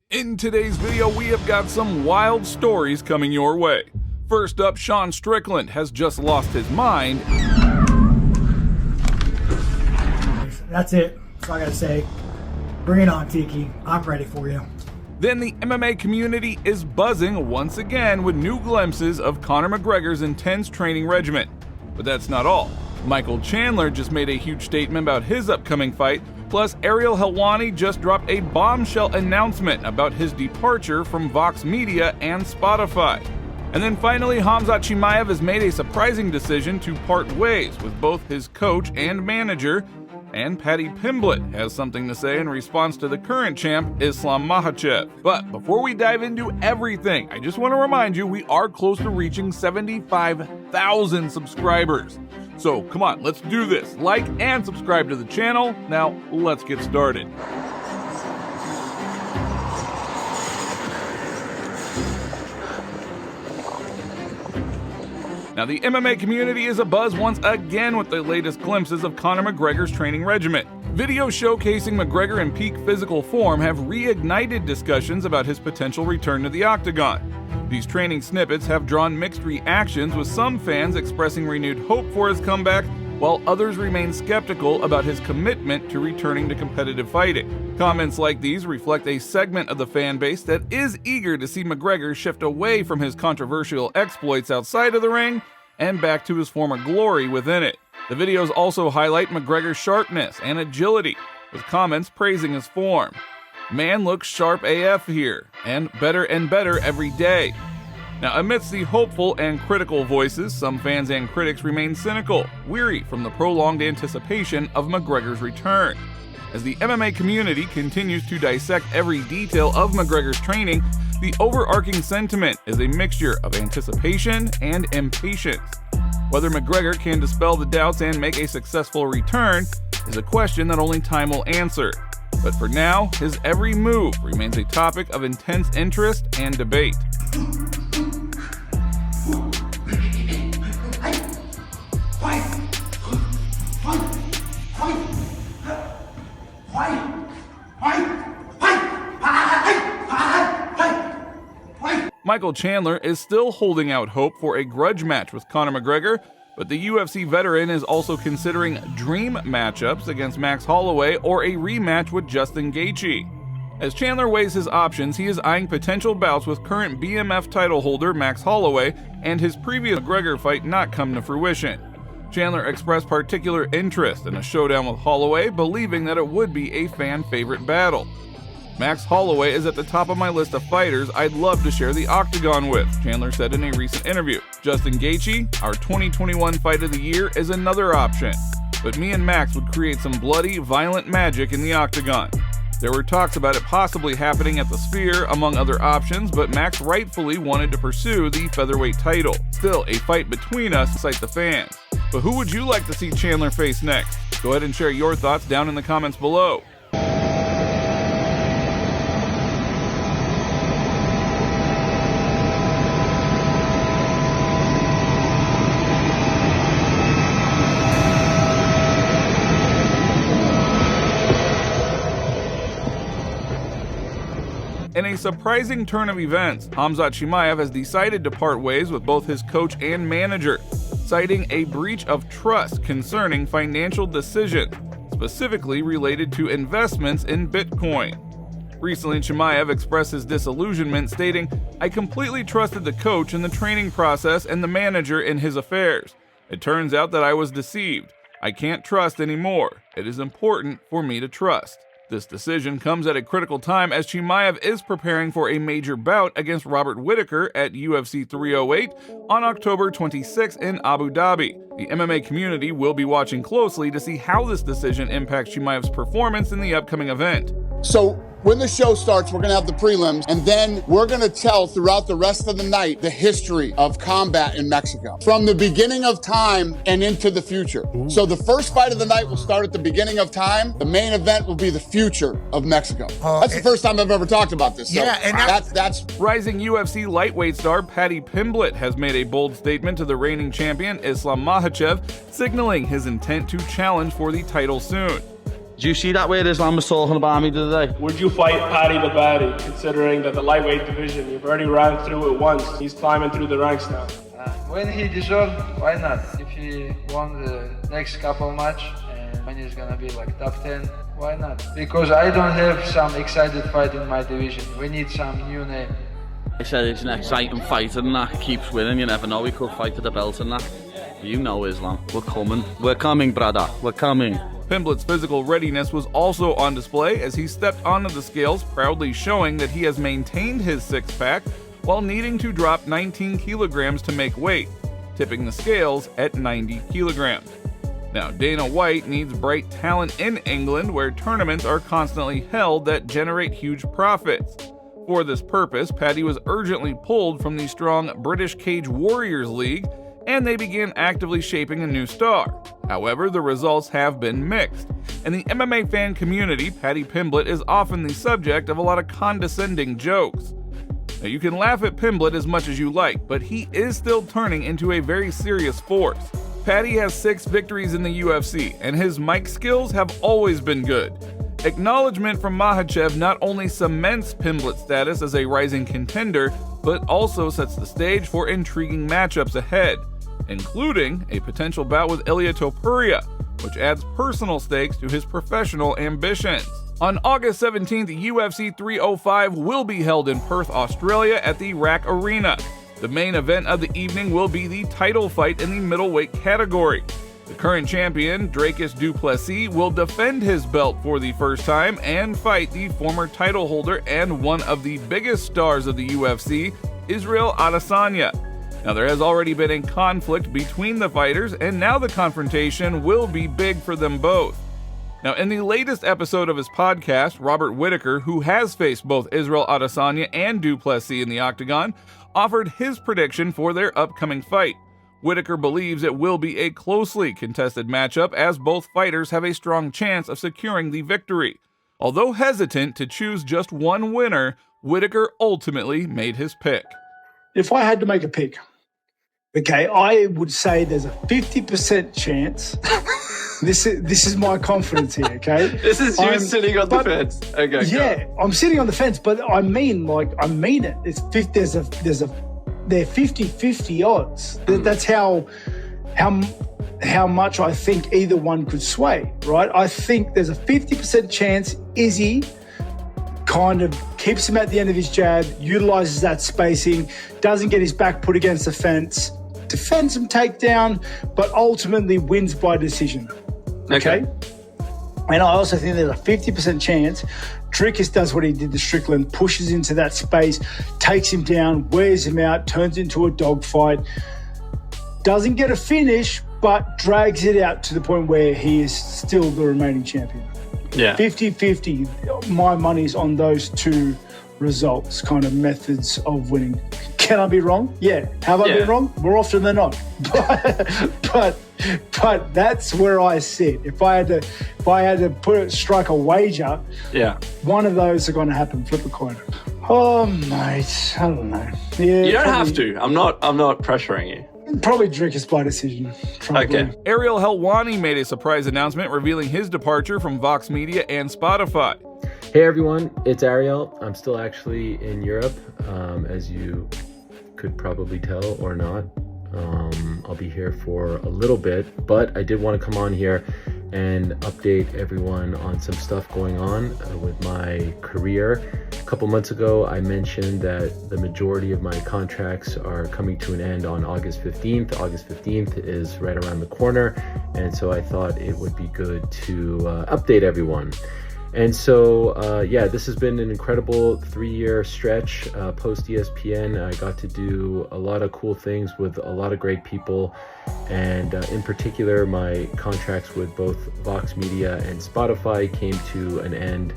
In today's video, we have got some wild stories coming your way. First up, Strickland has just lost his mind. That's it. That's all I gotta say. Bring it on, Tiki. I'm ready for you. Then the MMA community is buzzing once again with new glimpses of Conor McGregor's intense training regimen. But that's not all. Chandler just made a huge statement about his upcoming fight, plus Ariel Helwani just dropped a bombshell announcement about his departure from Vox Media and Spotify. And then finally, Khamzat Chimaev has made a surprising decision to part ways with both his coach and manager, and Paddy Pimblett has something to say in response to the current champ, Islam Makhachev. But before we dive into everything, I just want to remind you we are close to reaching 75,000 subscribers. So come on, let's do this. Like and subscribe to the channel. Now, let's get started. Now, the MMA community is abuzz once again with the latest glimpses of Conor McGregor's training regimen. Videos showcasing McGregor in peak physical form have reignited discussions about his potential return to the octagon. These training snippets have drawn mixed reactions, with some fans expressing renewed hope for his comeback, while others remain skeptical about his commitment to returning to competitive fighting. Comments like these reflect a segment of the fan base that is eager to see McGregor shift away from his controversial exploits outside of the ring and back to his former glory within it. The videos also highlight McGregor's sharpness and agility, with comments praising his form. Man looks sharp AF here, and better every day. Now, amidst the hopeful and critical voices, some fans and critics remain cynical, weary from the prolonged anticipation of McGregor's return. As the MMA community continues to dissect every detail of McGregor's training, the overarching sentiment is a mixture of anticipation and impatience. Whether McGregor can dispel the doubts and make a successful return is a question that only time will answer. But for now, his every move remains a topic of intense interest and debate. Chandler is still holding out hope for a grudge match with Conor McGregor, but the UFC veteran is also considering dream matchups against Max Holloway or a rematch with Justin Gaethje. As Chandler weighs his options, he is eyeing potential bouts with current BMF title holder Max Holloway and his previous McGregor fight not come to fruition. Chandler expressed particular interest in a showdown with Holloway, believing that it would be a fan-favorite battle. Max Holloway is at the top of my list of fighters I'd love to share the octagon with, Chandler said in a recent interview. Justin Gaethje, our 2021 Fight of the Year, is another option, but me and Max would create some bloody, violent magic in the octagon. There were talks about it possibly happening at the Sphere, among other options, but Max rightfully wanted to pursue the featherweight title. Still, a fight between us to excite the fans. But who would you like to see Chandler face next? Go ahead and share your thoughts down in the comments below. In a surprising turn of events, Khamzat Chimaev has decided to part ways with both his coach and manager, citing a breach of trust concerning financial decisions, specifically related to investments in Bitcoin. Recently, Chimaev expressed his disillusionment, stating, "I completely trusted the coach in the training process and the manager in his affairs. It turns out that I was deceived. I can't trust anymore. It is important for me to trust." This decision comes at a critical time as Chimaev is preparing for a major bout against Robert Whittaker at UFC 308 on October 26 in Abu Dhabi. The MMA community will be watching closely to see how this decision impacts Chimaev's performance in the upcoming event. So when the show starts, we're going to have the prelims, and then we're going to tell throughout the rest of the night the history of combat in Mexico from the beginning of time and into the future. Ooh. So the first fight of the night will start at the beginning of time. The main event will be the future of Mexico. That's the first time I've ever talked about this. So yeah, and that's rising UFC lightweight star Paddy Pimblett has made a bold statement to the reigning champion Islam Makhachev, signaling his intent to challenge for the title soon. Do you see that where Islam was talking about me the other day? Would you fight Paddy the Baddy, considering that the lightweight division, you've already ran through it once. He's climbing through the ranks now. When he deserves, why not? If he won the next couple match and when he's gonna be like top 10, why not? Because I don't have some excited fight in my division. We need some new name. I said it's an exciting fighter and that keeps winning. You never know, he could fight for the belt and that. You know, Islam, we're coming. We're coming, brother. We're coming. Pimblett's physical readiness was also on display as he stepped onto the scales, proudly showing that he has maintained his six-pack while needing to drop 19 kilograms to make weight, tipping the scales at 90 kilograms. Now, Dana White needs bright talent in England, where tournaments are constantly held that generate huge profits. For this purpose, Paddy was urgently pulled from the strong British Cage Warriors League, and they began actively shaping a new star. However, the results have been mixed. In the MMA fan community, Paddy Pimblett is often the subject of a lot of condescending jokes. Now, you can laugh at Pimblett as much as you like, but he is still turning into a very serious force. Paddy has 6 victories in the UFC, and his mic skills have always been good. Acknowledgement from Makhachev not only cements Pimblett's status as a rising contender, but also sets the stage for intriguing matchups ahead, including a potential bout with Ilia Topuria, which adds personal stakes to his professional ambitions. On August 17th, UFC 305 will be held in Perth, Australia at the RAC Arena. The main event of the evening will be the title fight in the middleweight category. The current champion, Dricus du Plessis, will defend his belt for the first time and fight the former title holder and one of the biggest stars of the UFC, Israel Adesanya. Now, there has already been a conflict between the fighters, and now the confrontation will be big for them both. Now, in the latest episode of his podcast, Robert Whittaker, who has faced both Israel Adesanya and du Plessis in the octagon, offered his prediction for their upcoming fight. Whittaker believes it will be a closely contested matchup as both fighters have a strong chance of securing the victory. Although hesitant to choose just one winner, Whittaker ultimately made his pick. If I had to make a pick, okay, I would say there's a 50% chance. This is my confidence here, okay? This is you sitting on the fence. Okay. Yeah, I'm sitting on the fence, but I mean it. It's 50. They're 50-50 odds. That's how much I think either one could sway, right? I think there's a 50% chance Izzy kind of keeps him at the end of his jab, utilizes that spacing, doesn't get his back put against the fence, defends some takedown, but ultimately wins by decision. Okay? And I also think there's a 50% chance Dricus does what he did to Strickland, pushes into that space, takes him down, wears him out, turns into a dogfight, doesn't get a finish, but drags it out to the point where he is still the remaining champion. Yeah. 50-50. My money's on those two results, kind of methods of winning. Can I be wrong? Yeah. Have I been wrong? More often than not. But that's where I sit. If I had to strike a wager, one of those are going to happen. Flip a coin. Oh, mate, I don't know. Yeah, you don't have to. I'm not pressuring you. Probably Dricus by decision. Probably. Okay. Ariel Helwani made a surprise announcement revealing his departure from Vox Media and Spotify. Hey everyone, it's Ariel. I'm still actually in Europe, as you could probably tell or not. I'll be here for a little bit, but I did want to come on here and update everyone on some stuff going on with my career. A couple months ago, I mentioned that the majority of my contracts are coming to an end on August 15th. August 15th is right around the corner, and so I thought it would be good to update everyone. And so, this has been an incredible 3-year stretch post ESPN. I got to do a lot of cool things with a lot of great people. And in particular, my contracts with both Vox Media and Spotify came to an end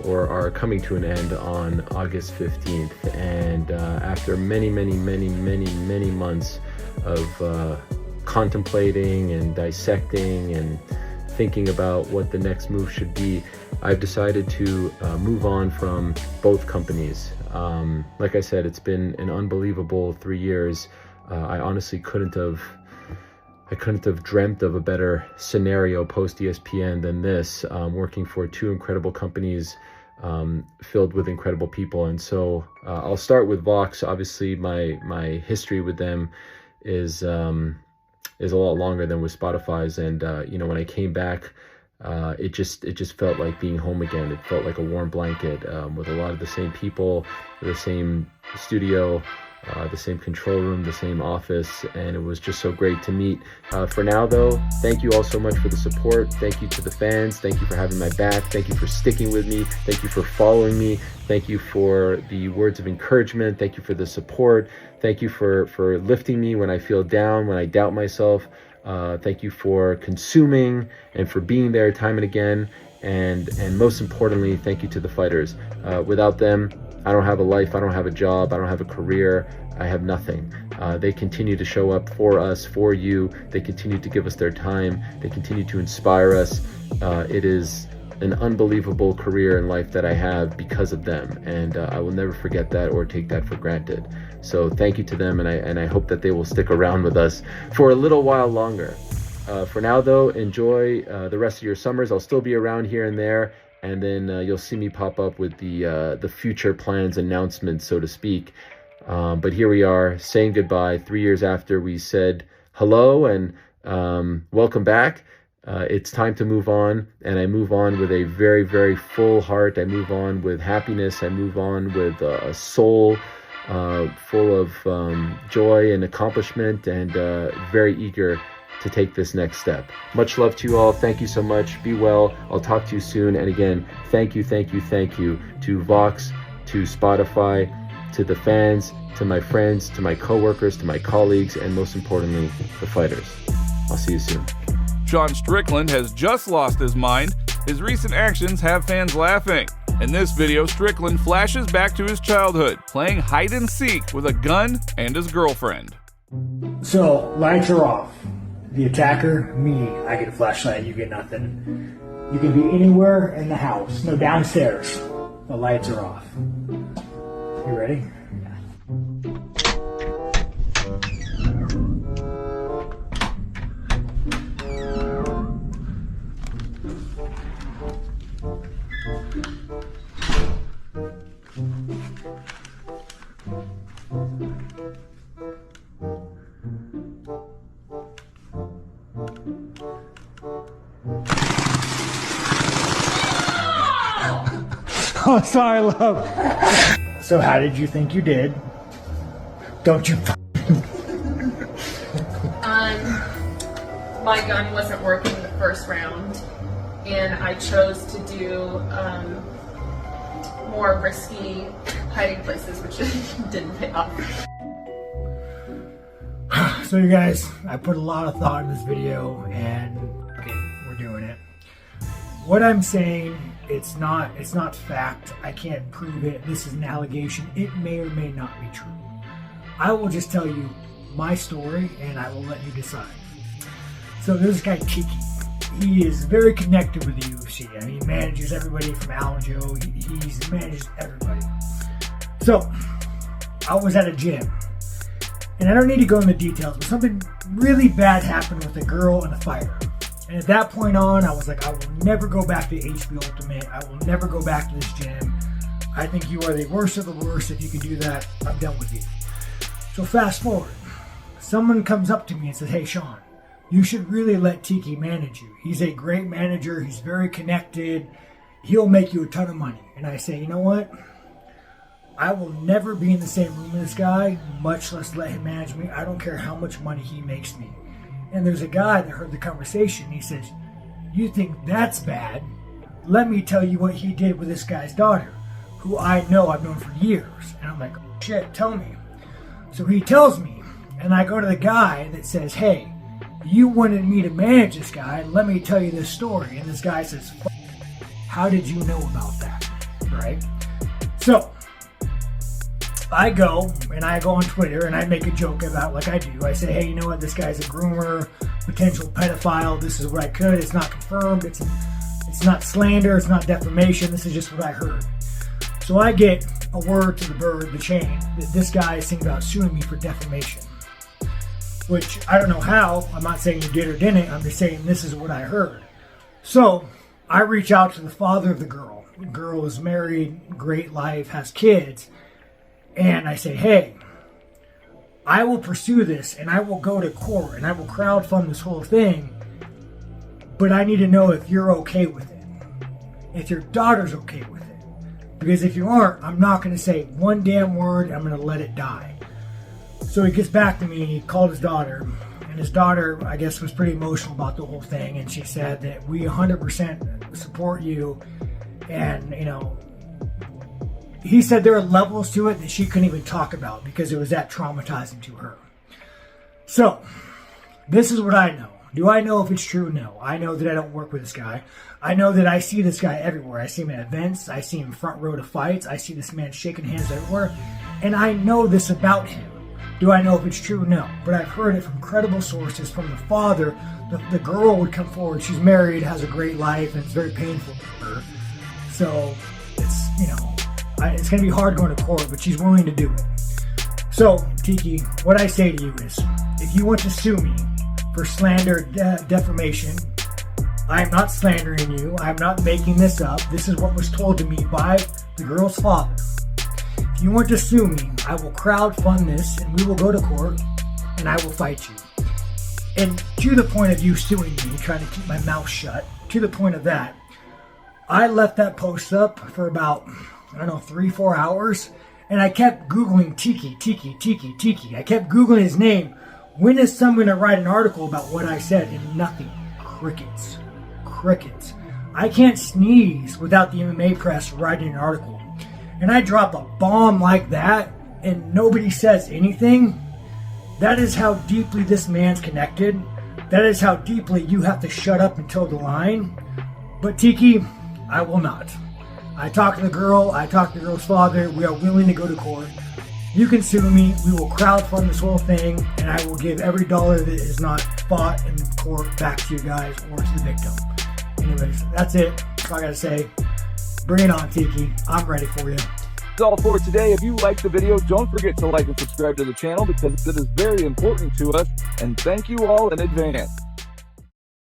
or are coming to an end on August 15th. And after many months of contemplating and dissecting and thinking about what the next move should be, I've decided to move on from both companies. Like I said, it's been an unbelievable 3 years. I honestly couldn't have I couldn't have dreamt of a better scenario post ESPN than this, working for two incredible companies filled with incredible people. And so I'll start with Vox. Obviously, my history with them is a lot longer than with Spotify's. And when I came back, it just felt like being home again. It felt like a warm blanket, with a lot of the same people, the same studio, the same control room, the same office, and it was just so great to meet. For now, though, thank you all so much for the support. Thank you to the fans. Thank you for having my back. Thank you for sticking with me. Thank you for following me. Thank you for the words of encouragement. Thank you for the support. Thank you for lifting me when I feel down, when I doubt myself. Thank you for consuming and for being there time and again. And most importantly, thank you to the fighters. Without them, I don't have a life, I don't have a job, I don't have a career, I have nothing. They continue to show up for us, for you. They continue to give us their time. They continue to inspire us. It is an unbelievable career in life that I have because of them, and I will never forget that or take that for granted. So thank you to them, and I hope that they will stick around with us for a little while longer. For now, though, enjoy the rest of your summers. I'll still be around here and there, and then you'll see me pop up with the future plans announcements, so to speak. But here we are, saying goodbye 3 years after we said hello and welcome back. It's time to move on, and I move on with a very, very full heart. I move on with happiness. I move on with a soul full of joy and accomplishment, and very eager to take this next step. Much love to you all. Thank you so much. Be well. I'll talk to you soon. And again, thank you to Vox, to Spotify, to the fans, to my friends, to my coworkers, to my colleagues, and most importantly, the fighters. I'll see you soon. Sean Strickland has just lost his mind. His recent actions have fans laughing. In this video, Strickland flashes back to his childhood, playing hide and seek with a gun and his girlfriend. So, lights are off. The attacker, me, I get a flashlight, you get nothing. You can be anywhere in the house. No, downstairs. The lights are off. You ready? Oh, sorry, love. So how did you think you did? Don't you my gun wasn't working the first round, and I chose to do more risky hiding places, which didn't pay off. So you guys, I put a lot of thought in this video, and okay, we're doing it. What I'm saying, it's not fact. I can't prove it. This is an allegation. It may or may not be true. I will just tell you my story, and I will let you decide. So there's this guy Tiki. He is very connected with the UFC. I mean, he manages everybody from Aljo. He manages everybody. So I was at a gym, and I don't need to go into details, but something really bad happened with a girl and a fighter. And at that point on, I was like, I will never go back to HB Ultimate. I will never go back to this gym. I think you are the worst of the worst. If you can do that, I'm done with you. So fast forward. Someone comes up to me and says, hey, Sean, you should really let Tiki manage you. He's a great manager. He's very connected. He'll make you a ton of money. And I say, you know what? I will never be in the same room with this guy, much less let him manage me. I don't care how much money he makes me. And there's a guy that heard the conversation. He says, you think that's bad? Let me tell you what he did with this guy's daughter, who I've known for years. And I'm like, oh, shit, tell me. So he tells me, and I go to the guy that says, hey, you wanted me to manage this guy. Let me tell you this story. And this guy says, how did you know about that? Right? So I go on Twitter and I make a joke about, like I do. I say, hey, you know what? This guy's a groomer, potential pedophile. This is what I could. It's not confirmed. It's not slander. It's not defamation. This is just what I heard. So I get a word to the bird, the chain, that this guy is thinking about suing me for defamation. which I don't know how. I'm not saying you did or didn't. I'm just saying this is what I heard. So I reach out to the father of the girl. The girl is married, great life, has kids. And I say, hey, I will pursue this and I will go to court and I will crowdfund this whole thing. But I need to know if you're okay with it. If your daughter's okay with it. Because if you aren't, I'm not going to say one damn word. I'm going to let it die. So he gets back to me and he called his daughter. And his daughter, I guess, was pretty emotional about the whole thing. And she said that we 100% support you. And, you know, he said there are levels to it that she couldn't even talk about because it was that traumatizing to her. So, this is what I know. Do I know if it's true? No. I know that I don't work with this guy. I know that I see this guy everywhere. I see him at events. I see him front row to fights. I see this man shaking hands everywhere. And I know this about him. Do I know if it's true? No. But I've heard it from credible sources, from the father. The girl would come forward. She's married, has a great life, and it's very painful for her. So, it's, you know, it's going to be hard going to court, but she's willing to do it. So, Tiki, what I say to you is, if you want to sue me for slander, defamation, I am not slandering you. I am not making this up. This is what was told to me by the girl's father. If you want to sue me, I will crowdfund this and we will go to court and I will fight you. And to the point of you suing me, trying to keep my mouth shut, to the point of that, I left that post up for about, 3-4 hours. And I kept Googling Tiki. I kept Googling his name. When is someone going to write an article about what I said? And nothing. Crickets. I can't sneeze without the MMA press writing an article. And I drop a bomb like that and nobody says anything. That is how deeply this man's connected. That is how deeply you have to shut up and toe the line. But Tiki, I will not. I talked to the girl. I talked to the girl's father. We are willing to go to court. You can sue me. We will crowdfund this whole thing, and I will give every dollar that is not fought in court back to you guys or to the victim. Anyways, that's it. That's all I gotta say. Bring it on, Tiki. I'm ready for you. That's all for today. If you liked the video, don't forget to like and subscribe to the channel because it is very important to us. And thank you all in advance.